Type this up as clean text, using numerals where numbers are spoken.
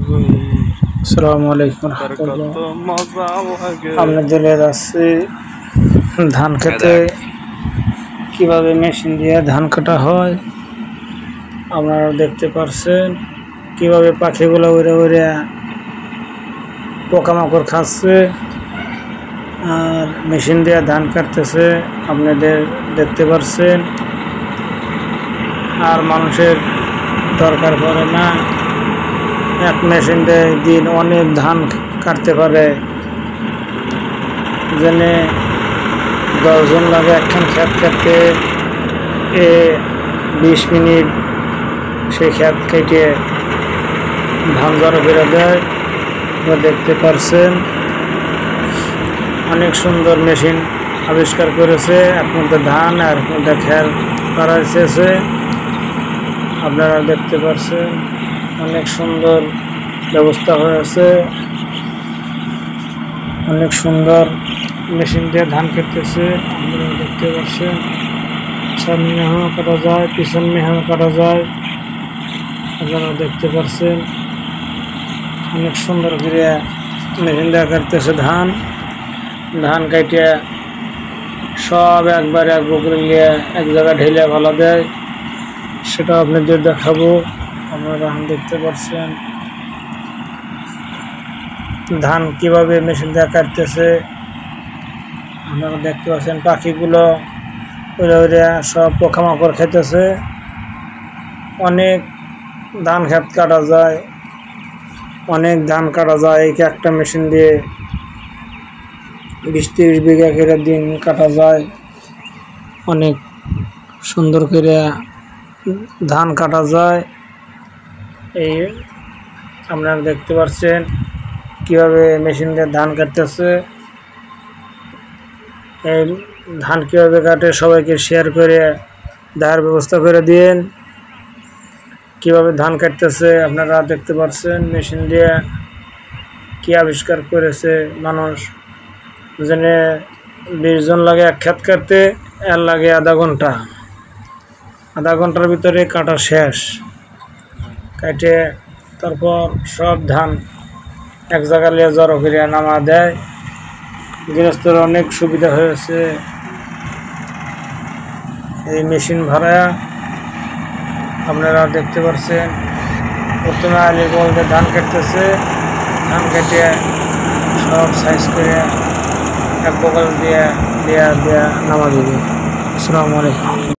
আসসালামু আলাইকুম আপনাদের যাচ্ছি ধান খেতে কিভাবে মেশিন দিয়ে ধান কাটা হয় আপনারা দেখতে পাচ্ছেন কিভাবে পাখিগুলো উড়ে উড়ে পোকামাকড় খাচ্ছে আর মেশিন দিয়ে ধান কাটতেছে আপনাদের দেখতে পাচ্ছেন। আর মানুষের দরকার পড়ে না, এক মেশিন দিয়ে দিন অনেক ধান কাটতে পারে। জেনে 10 জন লাগে একখান খেত কাটতে, 20 মিনিট সেই খেত কেটে ধান জড়ো করে দেয়। দেখতে পারছেন অনেক সুন্দর মেশিন আবিষ্কার করেছে। আপনাদের ধান আর আপনাদের খেয়াল করা হয়েছে, আপনারা দেখতে পাচ্ছেন অনেক সুন্দর ব্যবস্থা হয়েছে। অনেক সুন্দর মেশিন দিয়ে ধান কাটতেছে, আপনারা দেখতে পাচ্ছেন। সামনেও কাটা যায়, পিছনেও কাটা যায়, আপনারা দেখতে পাচ্ছেন। অনেক সুন্দর করে মেশিন দিয়ে কাটতেছে ধান কাটিয়ে সব একবার এক বকরে নিয়ে এক জায়গায় ঢেলে ভালো দেয়। সেটা আপনাদের দেখাবো। আপনারা দেখতে পাচ্ছেন ধান কিভাবে মেশিন দিয়ে কাটতেছে, আপনারা দেখতে পাচ্ছেন। পাখিগুলো উড়ে উড়ে সব পোকামাকড় খেতেছে। অনেক ধান খেত কাটা যায়, অনেক ধান কাটা যায়। একটা মেশিন দিয়ে 20-30 বিঘা করে দিন কাটা যায়। অনেক সুন্দর করে ধান কাটা যায়। এই আপনারা দেখতে পাচ্ছেন কিভাবে মেশিন দিয়ে ধান কাটতেছে। এই ধান কিভাবে কাটে সবাইকে শেয়ার করে দেওয়ার ব্যবস্থা করে দিন। কিভাবে ধান কাটতেছে আপনারা দেখতে পাচ্ছেন। মেশিন দিয়ে কি আবিষ্কার করেছে মানুষ, জেনে 20 জন লাগে এক খেত কাটতে, এর লাগে আধা ঘন্টার ভিতরে কাটা শেষ। কাটে তারপর সব ধান এক জায়গায় নিয়ে জড়ো করে নামা দেয়। গৃহস্থের অনেক সুবিধা হয়েছে এই মেশিন ভাড়া। আপনারা দেখতে পাচ্ছেন প্রথমে আলি বলতে ধান কাটতেছে, ধান কেটে সব সাইজ করে এক বগল দিয়ে নামা দিবে। আসসালামু আলাইকুম।